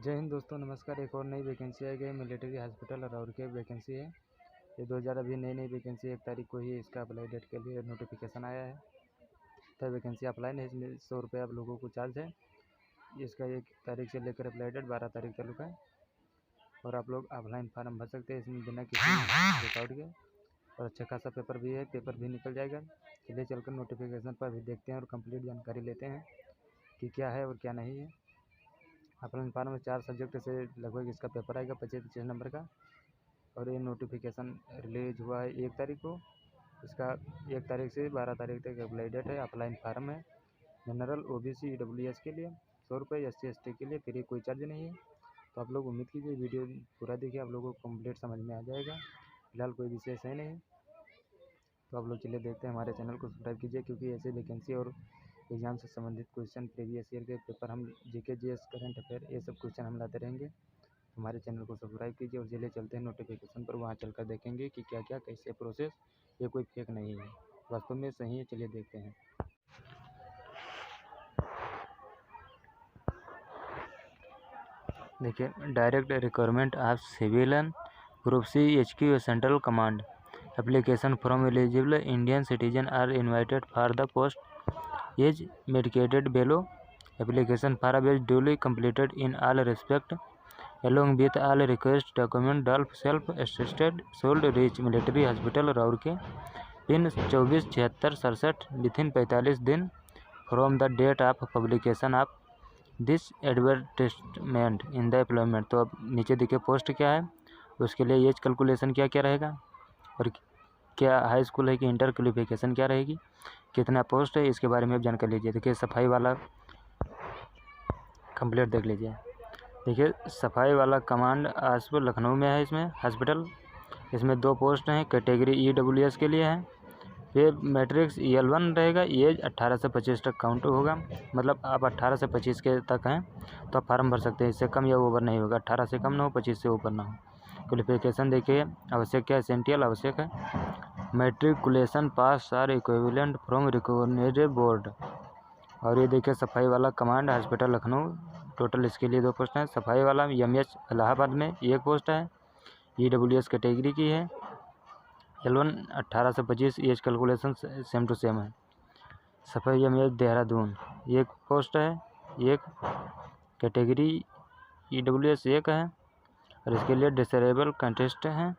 जय हिंद दोस्तों, नमस्कार। एक और नई वैकेंसी आई गई मिलिट्री हॉस्पिटल और की वैकेंसी है। ये 2000 अभी नई वैकेंसी 1 तारीख को ही इसका अप्लाई डेट के लिए नोटिफिकेशन आया है। तो वैकेंसी अप्लाई है, इसमें 100 रुपये आप लोगों को चार्ज है। इसका 1 तारीख से लेकर अप्लाई डेट 12 तारीख तक है और आप लोग ऑफलाइन फार्म भर सकते हैं इसमें बिना किसी रिकॉर्ड के। और अच्छा खासा पेपर भी है, पेपर भी निकल जाएगा। चलिए चलकर नोटिफिकेशन पर भी देखते हैं और कंप्लीट जानकारी लेते हैं कि क्या है और क्या नहीं है। ऑफलाइन फार्म में 4 सब्जेक्ट से लगभग इसका पेपर आएगा 25 नंबर का। और ये नोटिफिकेशन रिलीज हुआ है 1 तारीख को। इसका 1 तारीख से 12 तारीख तक अप्लाई डेट है। ऑफलाइन फार्म है। जनरल OBC EWS के लिए 100 रुपये, SC ST के लिए फ्री, कोई चार्ज नहीं है। तो आप लोग उम्मीद कीजिए वीडियो पूरा देखिए, आप लोगों को कंप्लीट समझ में आ जाएगा। फिलहाल कोई विशेष है नहीं। तो आप लोग चलिए देखते हैं। हमारे चैनल को सब्सक्राइब कीजिए क्योंकि ऐसे वैकेंसी और एग्जाम से संबंधित क्वेश्चन, प्रीवियस ईयर के पेपर, हम GK GS करंट अफेयर ये सब क्वेश्चन हम लाते रहेंगे। हमारे चैनल को सब्सक्राइब कीजिए और चलिए चलते हैं नोटिफिकेशन पर। वहाँ चलकर देखेंगे कि क्या क्या कैसे प्रोसेस, ये कोई फेक नहीं है, वास्तव में सही है। चलिए देखते हैं। देखिए, direct requirement of civilian group C HQ central command application from eligible Indian citizen are invited for the post as medicated below application form is duly completed in all respect along with all request document DALF self assisted should reach military hospital Roorkee pin 247667 within 45 दिन from the date of publication of this advertisement in the employment। तो अब नीचे देखिए post क्या है, उसके लिए as calculation क्या क्या रहेगा और क्या हाई स्कूल है कि इंटर क्वालिफिकेशन क्या रहेगी, कितना पोस्ट है, इसके बारे में आप जानकारी लीजिए। देखिए सफाई वाला कंप्लीट देख लीजिए। देखिए सफाई वाला कमांड हॉस्पिटल लखनऊ में है। इसमें हॉस्पिटल, इसमें 2 पोस्ट हैं। कैटेगरी EWS के लिए है। फिर मैट्रिक्स EL1 रहेगा। एज 18 से 25 तक काउंट होगा, मतलब आप 18 से 25 के तक हैं तो आप फार्म भर सकते हैं। इससे कम या ओवर नहीं होगा। 18 से कम ना हो, 25 से ऊपर ना हो। क्वालिफिकेशन देखिए आवश्यक क्या, एसेंशियल आवश्यक है। Matriculation pass or equivalent from recognised board. और ये देखिए सफाई वाला कमांड हॉस्पिटल लखनऊ, टोटल इसके लिए 2 पोस्ट हैं। सफाई वाला MH इलाहाबाद में 1 पोस्ट है। EWS कैटेगरी की है। L1 18 से 25, age calculation same to same है। सफाई MH देहरादून 1 पोस्ट है। 1 कैटेगरी EWS 1 है और इसके लिए डिसेबल कंटेस्ट है।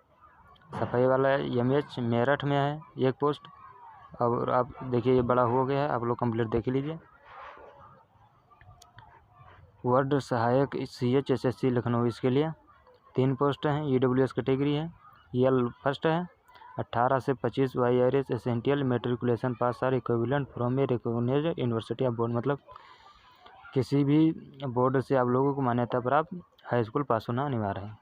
सफाई वाला MH मेरठ में है 1 पोस्ट। और आप देखिए ये बड़ा हो गया है, आप लोग कंप्लीट देख लीजिए। वार्ड सहायक CHSSC लखनऊ, इसके लिए 3 पोस्ट हैं। EWS कैटेगरी है। EL फर्स्ट है। 18 से 25 YRS essential matriculation pass or equivalent from a recognised university of board, मतलब किसी भी बोर्ड से आप लोगों को मान्यता प्राप्त हाई स्कूल पास होना अनिवार्य है।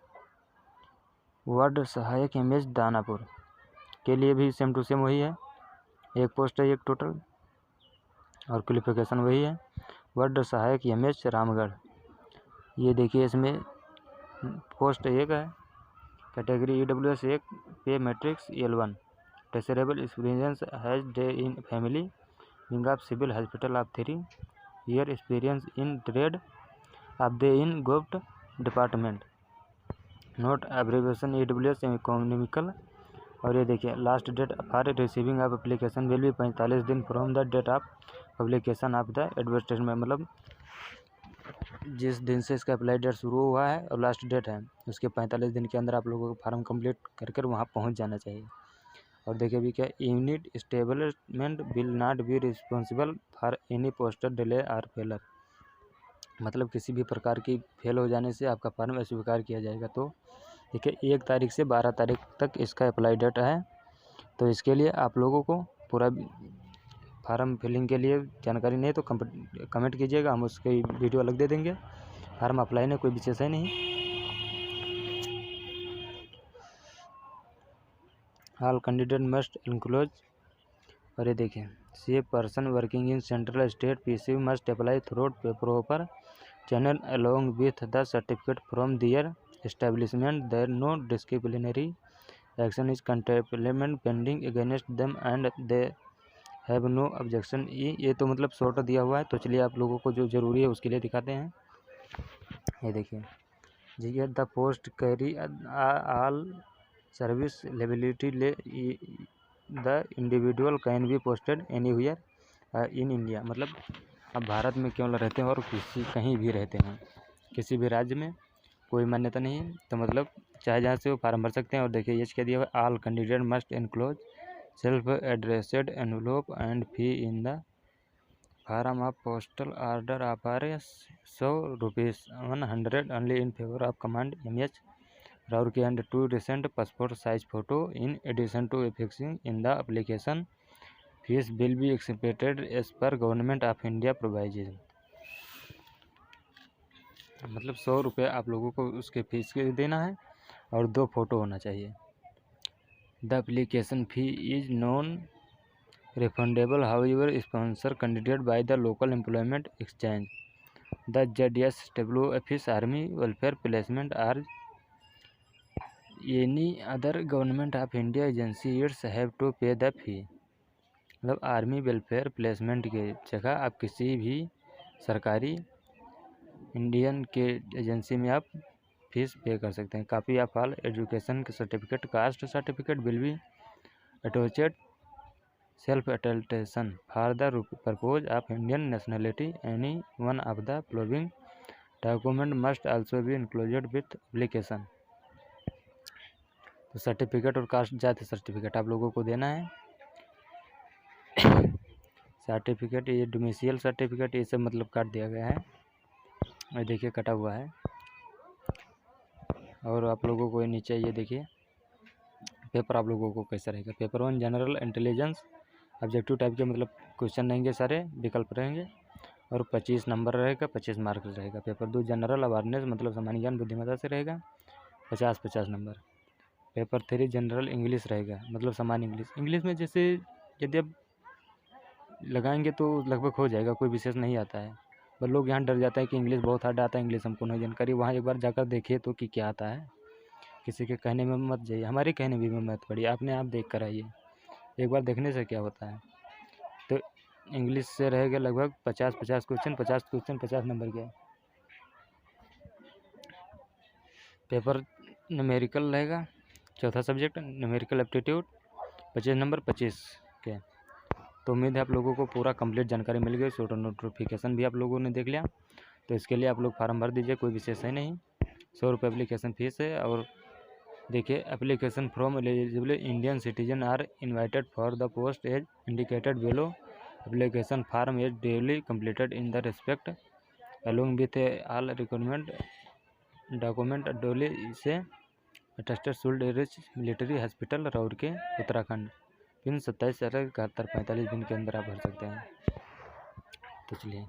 वार्ड सहायक MH दानापुर के लिए भी सेम टू सेम वही है। 1 पोस्ट है 1 टोटल और क्वालिफिकेशन वही है। वार्ड सहायक MH रामगढ़, ये देखिए इसमें पोस्ट 1 है। Category EWS 1 pay matrix EL1। Disable experience has day in family wing of civil hospital of 3 year experience in trade of they in govt department note abbreviation EWS economical. और ये देखिए last date for receiving of application will be 45 दिन from the date of publication of the advertisement, मतलब जिस दिन से इसका apply date शुरू हुआ है और लास्ट डेट है उसके 45 दिन के अंदर आप लोगों को फार्म कंप्लीट कर वहाँ पहुँच जाना चाहिए। और देखिए भी क्या, unit establishment will not be responsible for any poster delay और फेलर, मतलब किसी भी प्रकार की फेल हो जाने से आपका फार्म अस्वीकार किया जाएगा। तो देखिए 1 तारीख से 12 तारीख तक इसका अप्लाई डेट है। तो इसके लिए आप लोगों को पूरा फार्म फिलिंग के लिए जानकारी नहीं तो कमेंट कीजिएगा, हम उसकी वीडियो अलग दे देंगे। फार्म अप्लाई में कोई विशेष है नहीं। ऑल कैंडिडेट मस्ट इनक्लूड, और ये देखिए C person working in central state PCU must apply through proper channel along with the certificate from their establishment there no disciplinary action is contemplated pending against them and they have no objection. ये तो मतलब short दिया हुआ है। तो चलिए आप लोगों को जो ज़रूरी है उसके लिए दिखाते हैं। ये देखिए जी, the post carry all service liability ले the individual can be posted anywhere in India. मतलब अब भारत में केवल रहते हैं और कहीं भी रहते हैं, किसी भी राज्य में कोई मान्यता नहीं है, तो मतलब चाहे जहाँ से वो फार्म भर सकते हैं। और देखिए ये क्या दिया हुआ है, all candidate must enclose self addressed envelope and fee in the form of postal order of ₹100 only in favour of command MH Raurki and 2 recent passport size photo in addition to affixing in the application. Fees will be accepted as per government of India provided. मतलब ₹100 आप लोगों को उसके fees के देना है और 2 photo होना चाहिए। The application fee is non refundable however sponsor candidate by the local employment exchange the ZSW office army welfare placement or any other government of India agency it's have to pay the fee. मतलब army welfare placement के जगह आप किसी भी सरकारी Indian के agency में आप फीस पे कर सकते हैं। Copy of all education certificate caste certificate will be attached self attestation for the purpose of Indian nationality any one of the following document must also be included with application. तो certificate और cast जाति certificate आप लोगों को देना है। Certificate ये domicile certificate ये सब मतलब काट दिया गया है, और देखिए कटा हुआ है। और आप लोगों को नीचे ये देखिए पेपर आप लोगों को कैसा रहेगा। Paper 1 general intelligence objective type के मतलब क्वेश्चन रहेंगे, सारे विकल्प रहेंगे और 25 नंबर रहेगा, 25 मार्क रहेगा। पेपर 2 जनरल अवेयरनेस मतलब सामान्य ज्ञान बुद्धिमत्ता से रहेगा, 50 नंबर। पेपर 3 जनरल इंग्लिश रहेगा, मतलब सामान्य इंग्लिश में जैसे यदि आप लगाएंगे तो लगभग हो जाएगा, कोई विशेष नहीं आता है। पर लोग यहाँ डर जाता है कि इंग्लिश बहुत हार्ड आता है, इंग्लिश हमको नहीं जानकारी। वहाँ एक बार जाकर देखिए तो कि क्या आता है, किसी के कहने में मत जाइए, हमारे कहने में मत पड़िए, आपने आप देख कर आइए, एक बार देखने से क्या होता है। तो इंग्लिश से रहेगा लगभग 50 क्वेश्चन, 50 नंबर के। पेपर न्यूमेरिकल रहेगा, चौथा सब्जेक्ट न्यूमेरिकल एप्टीट्यूड, 25 नंबर 25 के। तो उम्मीद है आप लोगों को पूरा कंप्लीट जानकारी मिल गई। शॉर्ट नोटिफिकेशन भी आप लोगों ने देख लिया, तो इसके लिए आप लोग फार्म भर दीजिए, कोई विशेष है नहीं। ₹100 एप्लीकेशन फीस है। और देखिए application from eligible Indian citizen are invited for the post as indicated below. Application form as duly completed in the respect along with all requirement document duly से attested should reach military hospital Roorkee Uttarakhand. Pin 27/71/45 दिन के अंदर आप भर सकते हैं। तो चलिए।